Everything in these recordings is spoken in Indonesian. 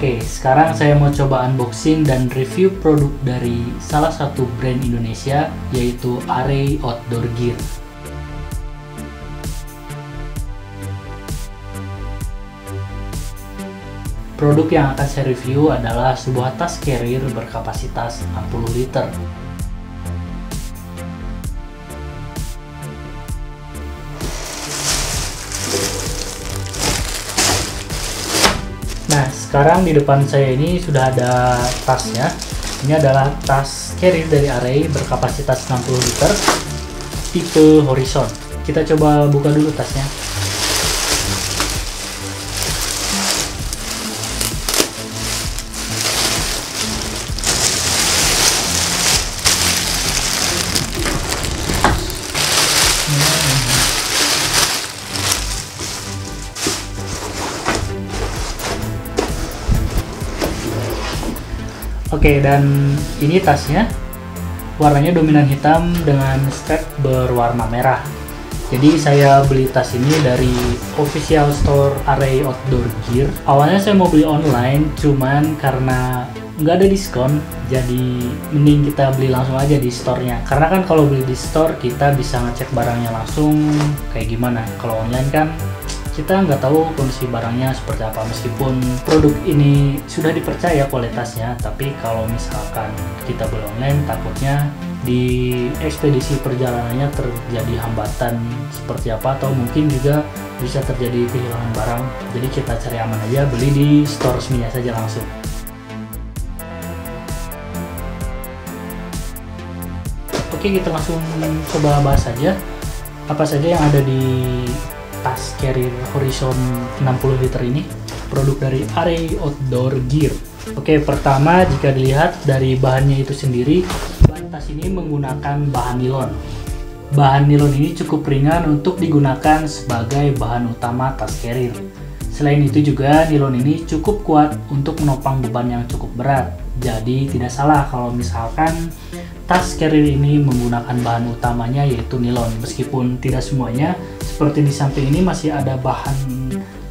Oke, sekarang saya mau coba unboxing dan review produk dari salah satu brand Indonesia, yaitu Array Outdoor Gear. Produk yang akan saya review adalah sebuah tas carrier berkapasitas 60 liter. Nah, sekarang di depan saya ini sudah ada tasnya. Ini adalah tas carrier dari Array berkapasitas 60 liter, tipe Horizon. Kita coba buka dulu tasnya. Oke, dan ini tasnya warnanya dominan hitam dengan strap berwarna merah. Jadi saya beli tas ini dari official store Array Outdoor Gear. Awalnya saya mau beli online, cuman karena nggak ada diskon, jadi mending kita beli langsung aja di store-nya. Karena kan kalau beli di store kita bisa ngecek barangnya langsung kayak gimana. Kalau online kan kita nggak tahu kondisi barangnya seperti apa. Meskipun produk ini sudah dipercaya kualitasnya, tapi kalau misalkan kita beli online, takutnya di ekspedisi perjalanannya terjadi hambatan seperti apa, atau mungkin juga bisa terjadi kehilangan barang. Jadi kita cari aman aja, beli di store resminya saja langsung. Oke, kita langsung coba bahas saja apa saja yang ada di tas carrier Horizon 60 liter ini, produk dari Array Outdoor Gear. Oke, pertama jika dilihat dari bahannya itu sendiri, bahan tas ini menggunakan bahan nilon. Bahan nilon ini cukup ringan untuk digunakan sebagai bahan utama tas carrier. Selain itu juga nilon ini cukup kuat untuk menopang beban yang cukup berat. Jadi tidak salah kalau misalkan tas carrier ini menggunakan bahan utamanya yaitu nilon. Meskipun tidak semuanya, seperti di samping ini masih ada bahan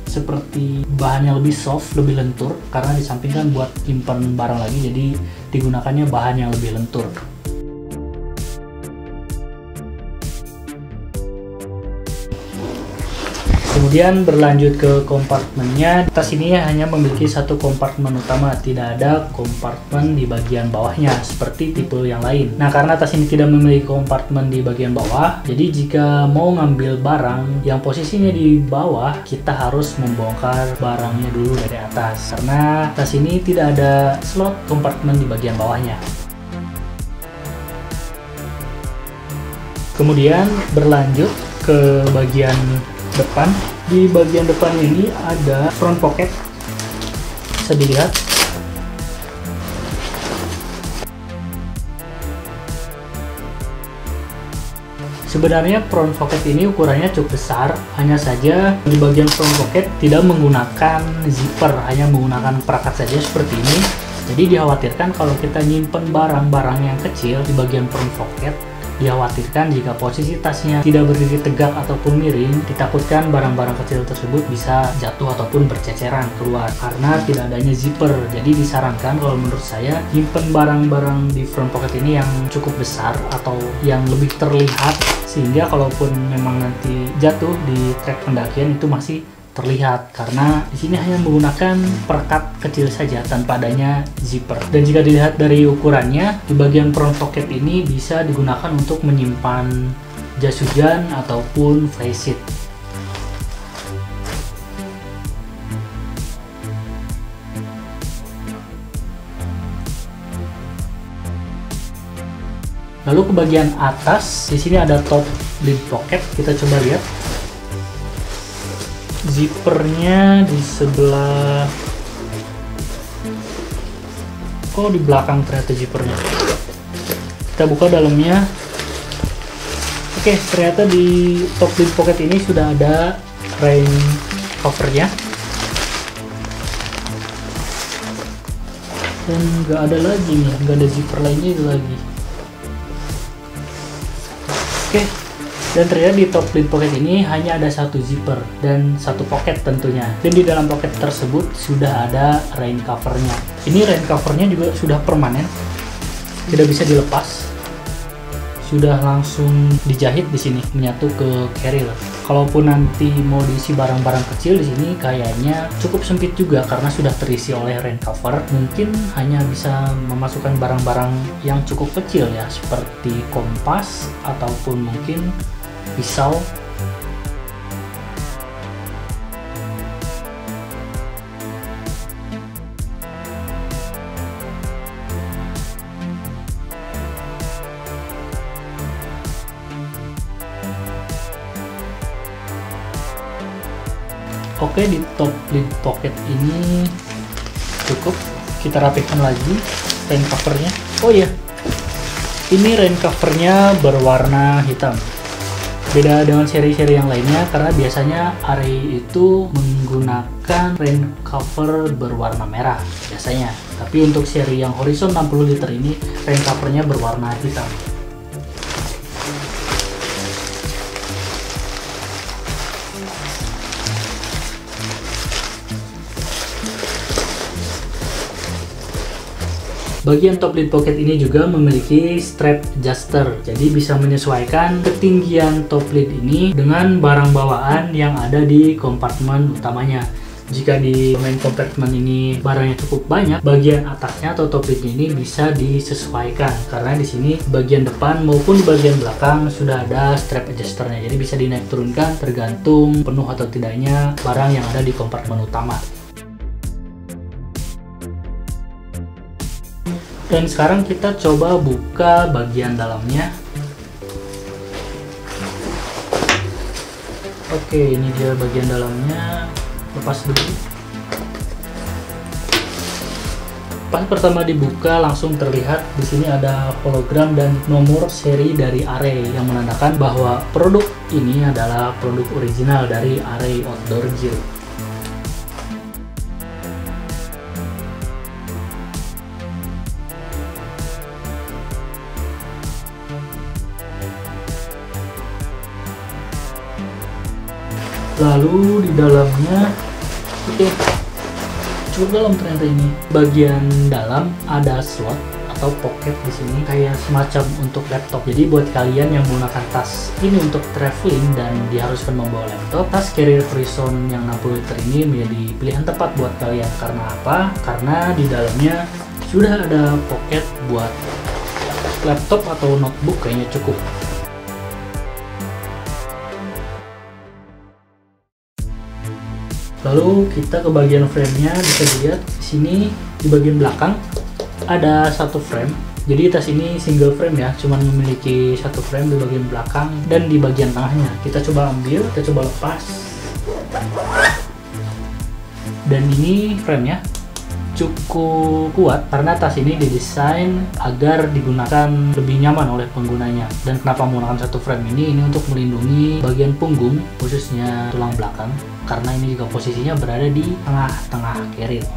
seperti bahan yang lebih soft, lebih lentur, karena di samping kan buat simpan barang lagi, jadi digunakannya bahan yang lebih lentur. Kemudian berlanjut ke kompartemennya. Tas ini hanya memiliki satu kompartemen utama, tidak ada kompartemen di bagian bawahnya seperti tipe yang lain. Nah, karena tas ini tidak memiliki kompartemen di bagian bawah, jadi jika mau ngambil barang yang posisinya di bawah, kita harus membongkar barangnya dulu dari atas, karena tas ini tidak ada slot kompartemen di bagian bawahnya. Kemudian berlanjut ke bagian depan. Di bagian depan ini ada front pocket, bisa dilihat. Sebenarnya front pocket ini ukurannya cukup besar, hanya saja di bagian front pocket tidak menggunakan zipper, hanya menggunakan perakat saja seperti ini. Jadi dikhawatirkan kalau kita nyimpen barang-barang yang kecil di bagian front pocket, dikhawatirkan jika posisi tasnya tidak berdiri tegak ataupun miring, ditakutkan barang-barang kecil tersebut bisa jatuh ataupun berceceran keluar karena tidak adanya zipper. Jadi disarankan kalau menurut saya nyimpen barang-barang di front pocket ini yang cukup besar atau yang lebih terlihat, sehingga kalaupun memang nanti jatuh di trek pendakian itu masih terlihat, karena di sini hanya menggunakan perekat kecil saja tanpa adanya zipper. Dan jika dilihat dari ukurannya, di bagian front pocket ini bisa digunakan untuk menyimpan jas hujan ataupun flysheet. Lalu ke bagian atas, di sini ada top lid pocket. Kita coba lihat. Zippernya di sebelah, oh di belakang ternyata zippernya. Kita buka dalamnya. Oke, ternyata di top lid pocket ini sudah ada rain covernya, dan nggak ada lagi nih, nggak ada zipper lainnya itu lagi. Oke, Dan ternyata di top lid pocket ini hanya ada satu zipper dan satu pocket tentunya. Dan di dalam pocket tersebut sudah ada rain covernya. Ini rain covernya juga sudah permanen, tidak bisa dilepas. Sudah langsung dijahit di sini, menyatu ke carrier. Kalaupun nanti mau diisi barang-barang kecil di sini, kayaknya cukup sempit juga karena sudah terisi oleh rain cover. Mungkin hanya bisa memasukkan barang-barang yang cukup kecil ya, seperti kompas ataupun mungkin pisau. Oke, di top lid pocket ini cukup. Kita rapikan lagi rain covernya. Oh iya, ini rain covernya berwarna hitam. Beda dengan seri-seri yang lainnya karena biasanya Array itu menggunakan rain cover berwarna merah biasanya. Tapi untuk seri yang Horizon 60 liter ini rain covernya berwarna hitam. Bagian top lid pocket ini juga memiliki strap adjuster, jadi bisa menyesuaikan ketinggian top lid ini dengan barang bawaan yang ada di kompartemen utamanya. Jika di main compartment ini barangnya cukup banyak, bagian atasnya atau top lidnya ini bisa disesuaikan karena di sini bagian depan maupun di bagian belakang sudah ada strap adjusternya, jadi bisa dinaik turunkan tergantung penuh atau tidaknya barang yang ada di kompartemen utama. Dan sekarang kita coba buka bagian dalamnya. Oke, ini dia bagian dalamnya. Lepas dulu. Pas pertama dibuka langsung terlihat di sini ada hologram dan nomor seri dari Array yang menandakan bahwa produk ini adalah produk original dari Array Outdoor Gear. Lalu di dalamnya, oke, cukup dalam ternyata ini. Bagian dalam ada slot atau pocket di sini kayak semacam untuk laptop. Jadi buat kalian yang menggunakan tas ini untuk traveling dan diharuskan membawa laptop, tas carrier Horizon yang 60 liter ini menjadi pilihan tepat buat kalian. Karena apa? Karena di dalamnya sudah ada pocket buat laptop atau notebook, kayaknya cukup. Lalu kita ke bagian frame-nya, bisa dilihat di sini di bagian belakang ada satu frame. Jadi tas ini single frame ya, cuman memiliki satu frame di bagian belakang dan di bagian tengahnya. Kita coba ambil, kita coba lepas. Dan ini frame-nya cukup kuat karena tas ini didesain agar digunakan lebih nyaman oleh penggunanya. Dan kenapa menggunakan satu frame ini untuk melindungi bagian punggung, khususnya tulang belakang, karena ini juga posisinya berada di tengah-tengah carrier.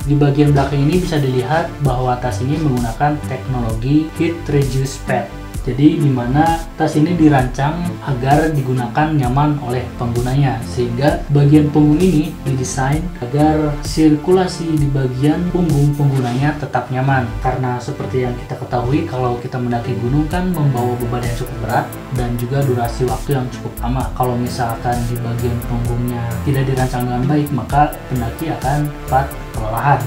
Di bagian belakang ini bisa dilihat bahwa tas ini menggunakan teknologi heat reduce pad. Jadi di mana tas ini dirancang agar digunakan nyaman oleh penggunanya, sehingga bagian punggung ini didesain agar sirkulasi di bagian punggung penggunanya tetap nyaman. Karena seperti yang kita ketahui, kalau kita mendaki gunung kan membawa beban yang cukup berat dan juga durasi waktu yang cukup lama. Kalau misalkan di bagian punggungnya tidak dirancang dengan baik, maka pendaki akan cepat kelelahan.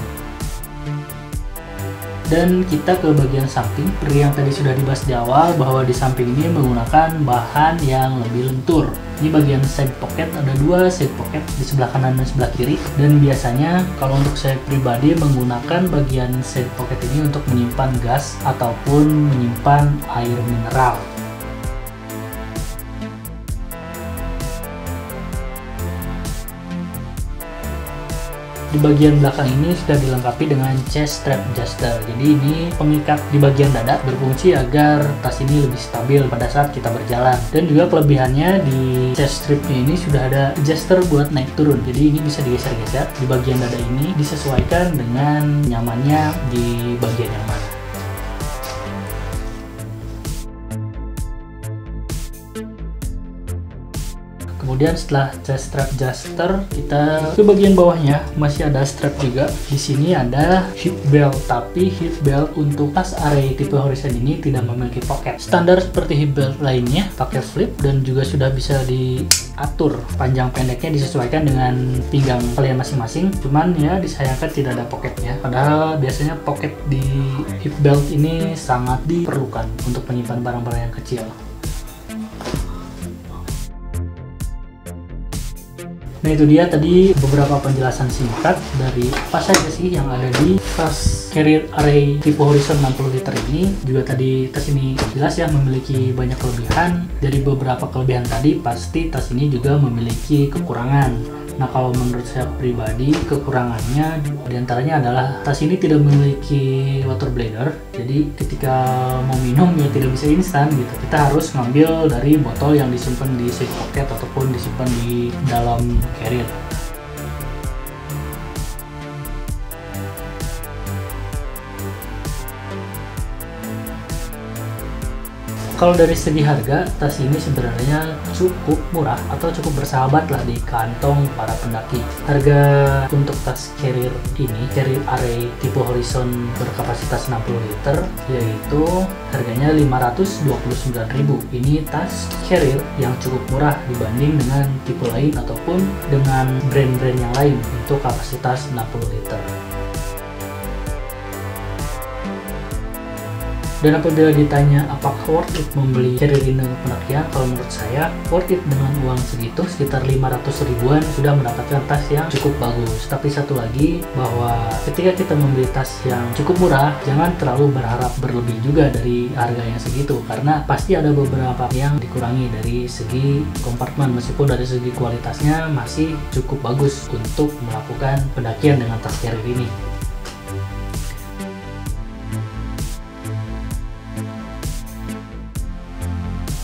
Dan kita ke bagian samping, seperti yang tadi sudah dibahas di awal bahwa di samping ini menggunakan bahan yang lebih lentur. Ini bagian side pocket, ada dua side pocket di sebelah kanan dan sebelah kiri. Dan biasanya kalau untuk saya pribadi menggunakan bagian side pocket ini untuk menyimpan gas ataupun menyimpan air mineral. Di bagian belakang ini sudah dilengkapi dengan chest strap adjuster. Jadi ini pengikat di bagian dada berfungsi agar tas ini lebih stabil pada saat kita berjalan. Dan juga kelebihannya di chest strapnya ini sudah ada adjuster buat naik turun. Jadi ini bisa digeser-geser di bagian dada ini, disesuaikan dengan nyamannya di bagian yang mana. Kemudian setelah chest strap adjuster, kita ke bagian bawahnya masih ada strap juga. Di sini ada hip belt, tapi hip belt untuk tas array tipe Horizon ini tidak memiliki pocket. Standar seperti hip belt lainnya, pakai flip dan juga sudah bisa diatur panjang pendeknya disesuaikan dengan pinggang kalian masing-masing. Cuman ya disayangkan tidak ada pocketnya. Padahal biasanya pocket di hip belt ini sangat diperlukan untuk menyimpan barang-barang yang kecil. Nah, itu dia tadi beberapa penjelasan singkat dari apa saja sih yang ada di tas carrier array tipe Horizon 60 liter ini. Juga tadi tas ini jelas ya memiliki banyak kelebihan. Dari beberapa kelebihan tadi pasti tas ini juga memiliki kekurangan. Nah, kalau menurut saya pribadi, kekurangannya diantaranya adalah tas ini tidak memiliki water bladder. Jadi ketika mau minum ya tidak bisa instan gitu. Kita harus ngambil dari botol yang disimpan di side pocket ataupun disimpan di dalam carrier. Kalau dari segi harga, tas ini sebenarnya cukup murah atau cukup bersahabat lah di kantong para pendaki. Harga untuk tas carrier ini, carrier array tipe Horizon berkapasitas 60 liter, yaitu harganya 529.000. Ini tas carrier yang cukup murah dibanding dengan tipe lain ataupun dengan brand-brand yang lain untuk kapasitas 60 liter. Dan apabila ditanya apakah worth it membeli carrier ini untuk pendakian, kalau menurut saya worth it. Dengan uang segitu sekitar 500 ribuan sudah mendapatkan tas yang cukup bagus. Tapi satu lagi, bahwa ketika kita membeli tas yang cukup murah, jangan terlalu berharap berlebih juga dari harganya segitu, karena pasti ada beberapa yang dikurangi dari segi kompartmen, meskipun dari segi kualitasnya masih cukup bagus untuk melakukan pendakian dengan tas carrier ini.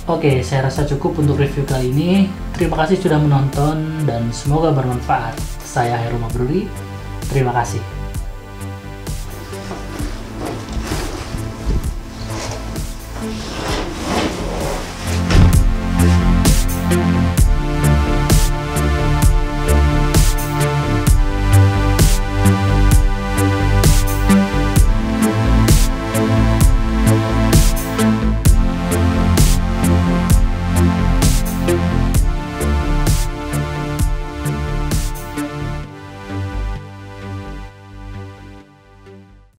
Oke, saya rasa cukup untuk review kali ini. Terima kasih sudah menonton dan semoga bermanfaat. Saya Heru Mabruri. Terima kasih.